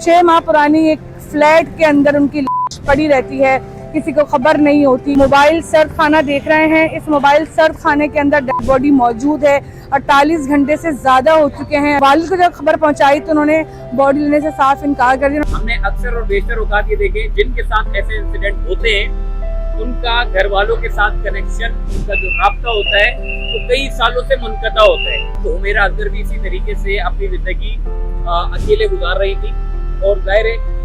6 माह पुरानी एक फ्लैट के अंदर उनकी लाश पड़ी रहती है, किसी को खबर नहीं होती। मोबाइल सर्द खाना देख रहे हैं, इस मोबाइल सर्द खाने के अंदर डेड बॉडी मौजूद है। 48 घंटे से ज्यादा हो चुके हैं। वालिद को जब खबर पहुंचाई तो उन्होंने बॉडी लेने से साफ इनकार कर दिया। हमने अक्सर और बेशतर औकात ये देखे जिनके साथ ऐसे इंसिडेंट होते हैं, उनका घर वालों के साथ कनेक्शन, उनका जो राब्ता होता है वो कई सालों से मुनक़ता होता है। तो मेरा अजगर भी इसी तरीके से अपनी जिंदगी अकेले गुजार रही थी और जाहिर है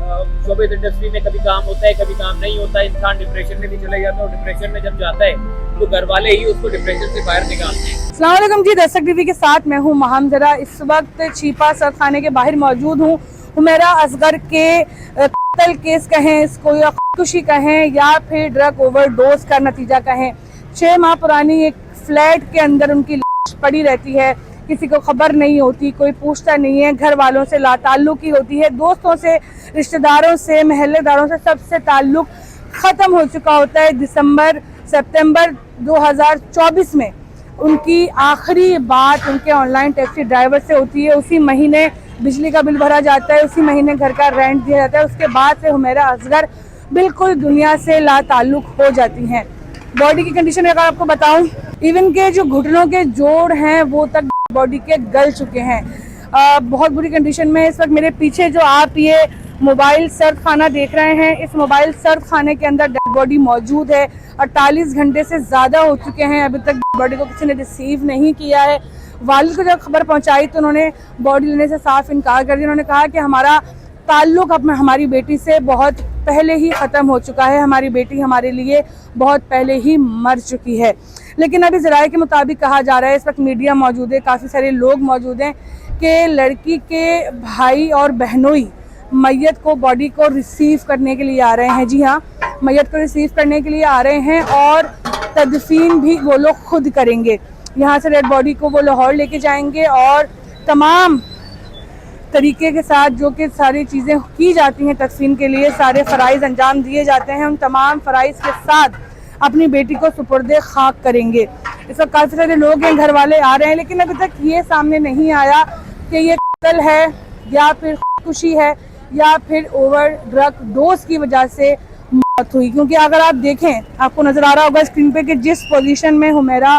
शोबिज़ इंडस्ट्री में कभी काम होता है, कभी काम नहीं होता है। इंसान डिप्रेशन में भी चला जाता है और डिप्रेशन में जब जाता है तो घर वाले ही उसको डिप्रेशन से बाहर निकालते हैं। अस्सलाम वालेकुम जी, दस्तक टीवी के साथ मैं हूँ महम जरा। इस वक्त छिपा सर्द खाने के बाहर मौजूद हूँ। हुमैरा असगर के कत्ल केस कहें इसको, या खुदकुशी कहें, या फिर ड्रग ओवरडोज का नतीजा कहें। 6 माह पुरानी एक फ्लैट के अंदर उनकी लाश पड़ी रहती है, किसी को खबर नहीं होती, कोई पूछता नहीं है, घर वालों से लाताल्लुकी होती है, दोस्तों से, रिश्तेदारों से, महल्लेदारों से सबसे ताल्लुक ख़त्म हो चुका होता है। सितंबर 2024 में उनकी आखिरी बात उनके ऑनलाइन टैक्सी ड्राइवर से होती है। उसी महीने बिजली का बिल भरा जाता है, उसी महीने घर का रेंट दिया जाता है। उसके बाद से हुमैरा असगर बिल्कुल दुनिया से लाताल्लुक हो जाती हैं। बॉडी की कंडीशन अगर आपको बताऊं, इवन के जो घुटनों के जोड़ हैं वो तक बॉडी के गल चुके हैं। बहुत बुरी कंडीशन में इस वक्त मेरे पीछे जो आप ये मोबाइल सर्द खाना देख रहे हैं, इस मोबाइल सर्द खाने के अंदर डेड बॉडी मौजूद है। 48 घंटे से ज़्यादा हो चुके हैं, अभी तक बॉडी को किसी ने रिसीव नहीं किया है। वालिद को जब खबर पहुंचाई तो उन्होंने बॉडी लेने से साफ इनकार कर दिया। उन्होंने कहा कि हमारा ताल्लुक अब हमारी बेटी से बहुत पहले ही ख़त्म हो चुका है, हमारी बेटी हमारे लिए बहुत पहले ही मर चुकी है। लेकिन अभी ज़राए के मुताबिक कहा जा रहा है, इस वक्त मीडिया मौजूद है, काफ़ी सारे लोग मौजूद हैं कि लड़की के भाई और बहनोई मैयत को, बॉडी को रिसीव करने के लिए आ रहे हैं। जी हाँ, मैयत को रिसीव करने के लिए आ रहे हैं और तदफीन भी वो लोग खुद करेंगे। यहाँ से डेड बॉडी को वो लाहौर लेके जाएंगे और तमाम तरीके के साथ जो कि सारी चीज़ें की जाती हैं तदफीन के लिए, सारे फ़राइज़ अंजाम दिए जाते हैं, उन तमाम फ़राइज़ के साथ अपनी बेटी को सुपुर्दे खाक करेंगे। इस वक्त काफ़ी सारे लोग हैं, घर वाले आ रहे हैं, लेकिन अभी तक ये सामने नहीं आया कि ये कत्ल है या फिर खुदकुशी है या फिर ओवर ड्रग डोज की वजह से मौत हुई। क्योंकि अगर आप देखें, आपको नज़र आ रहा होगा स्क्रीन पे कि जिस पोजीशन में हुमैरा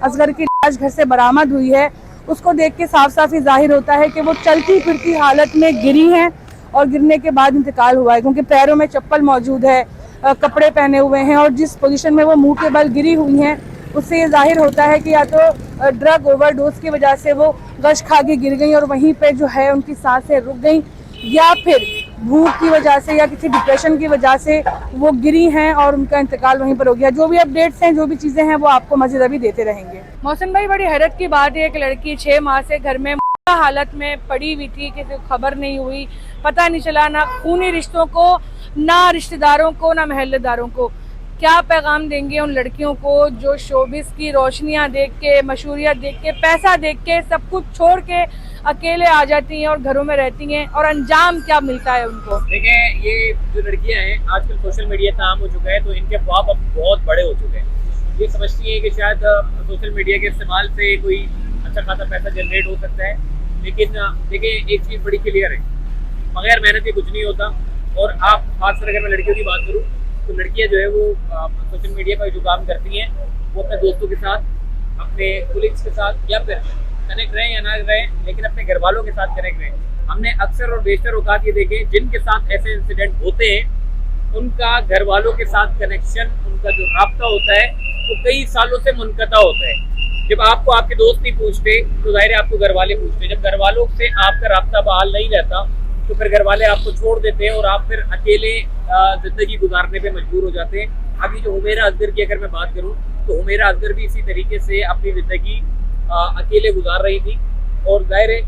असगर की लाश घर से बरामद हुई है, उसको देख के साफ साफ ही जाहिर होता है कि वो चलती फिरती हालत में गिरी हैं और गिरने के बाद इंतकाल हुआ है। क्योंकि पैरों में चप्पल मौजूद है, कपड़े पहने हुए हैं और जिस पोजीशन में वो मुंह के बल गिरी हुई हैं, उससे ये जाहिर होता है कि या तो ड्रग ओवरडोज की वजह से वो गश खा के गिर गई और वहीं पे जो है उनकी सांसें रुक गई, या फिर भूख की वजह से या किसी डिप्रेशन की वजह से वो गिरी हैं और उनका इंतकाल वहीं पर हो गया। जो भी अपडेट्स हैं, जो भी चीज़ें हैं, वो आपको मज़ीद अभी देते रहेंगे। मौसम भाई, बड़ी हैरत की बात है कि लड़की 6 माह से घर में हालत में पड़ी हुई थी, किसी को खबर नहीं हुई, पता नहीं चला, ना खूनी रिश्तों को, ना रिश्तेदारों को, ना महल्लेदारों को। क्या पैगाम देंगे उन लड़कियों को जो शोबिस की रोशनियां देख के, मशहूरियत देख के, पैसा देख के, सब कुछ छोड़ के अकेले आ जाती हैं और घरों में रहती हैं, और अंजाम क्या मिलता है उनको? देखें, ये जो लड़कियां हैं, आजकल सोशल मीडिया का आम हो चुका है, तो इनके ख्वाब अब बहुत बड़े हो चुके हैं। ये समझती हैं कि शायद सोशल मीडिया के इस्तेमाल से कोई अच्छा खासा पैसा जनरेट हो सकता है। लेकिन देखें, एक चीज़ बड़ी क्लियर है, बगैर मेहनत के कुछ नहीं होता। और आप खासकर अगर मैं लड़कियों की बात करूँ तो लड़कियां जो है वो सोशल मीडिया पर जो काम करती हैं वो अपने दोस्तों के साथ, अपने कोलीग्स के साथ या फिर कनेक्ट रहें या ना रहें, लेकिन अपने घर वालों के साथ कनेक्ट रहें। हमने अक्सर और बेशतर औकात ये देखे जिनके साथ ऐसे इंसिडेंट होते हैं, उनका घर वालों के साथ कनेक्शन, उनका जो राब्ता होता है वो कई सालों से मुनक़ता होता है। जब आपको आपके दोस्त नहीं पूछते तो जाहिर है आपको घर वाले पूछते। जब घर वालों से आपका राब्ता बहाल नहीं रहता तो फिर घर वाले आपको छोड़ देते हैं और आप फिर अकेले ज़िंदगी गुजारने पे मजबूर हो जाते हैं। अभी जो हुमैरा असगर की अगर मैं बात करूं तो हुमैरा असगर भी इसी तरीके से अपनी ज़िंदगी अकेले गुजार रही थी और जाहिर है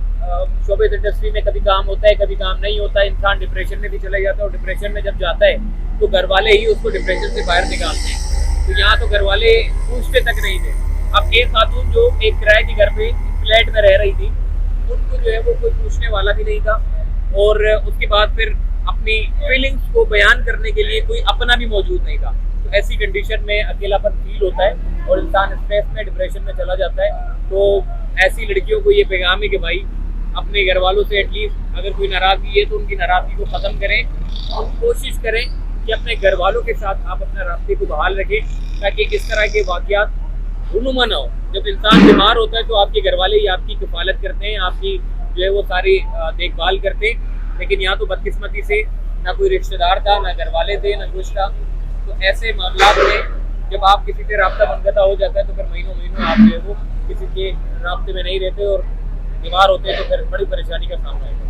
शोबिज़ इंडस्ट्री में कभी काम होता है, कभी काम नहीं होता है। इंसान डिप्रेशन में भी चला जाता है और डिप्रेशन में जब जाता है तो घर वाले ही उसको डिप्रेशन से बाहर निकालते हैं। तो यहाँ तो घर वाले पूछते तक नहीं थे। अब एक खातून जो एक किराए के घर पे फ्लैट में रह रही थी, उनको जो है वो कोई पूछने वाला भी नहीं था और उसके बाद फिर अपनी फीलिंग्स को बयान करने के लिए कोई अपना भी मौजूद नहीं था। तो ऐसी कंडीशन में अकेलापन फील होता है और इंसान स्ट्रेस में, डिप्रेशन में चला जाता है। तो ऐसी लड़कियों को ये पैगाम है कि भाई अपने घर वालों से एटलीस्ट अगर कोई नाराज़गी है तो उनकी नाराज़गी को ख़त्म करें और कोशिश करें कि अपने घर वालों के साथ आप अपना रास्ते को बहाल रखें, ताकि किस तरह के वाक़यात रूनुमा ना हो। जब इंसान बीमार होता है तो आपके घर वाले ही आपकी किफ़ालत करते हैं, आपकी जो है वो सारी देखभाल करते हैं, लेकिन यहाँ तो बदकिस्मती से ना कोई रिश्तेदार था, ना घर वाले थे, ना कुछ था। तो ऐसे मामला में जब आप किसी से राब्ता मनक़ता हो जाता है तो फिर महीनों महीनों आप जो है वो किसी के राब्ते में नहीं रहते और बीमार होते हैं, तो फिर बड़ी परेशानी का सामना है।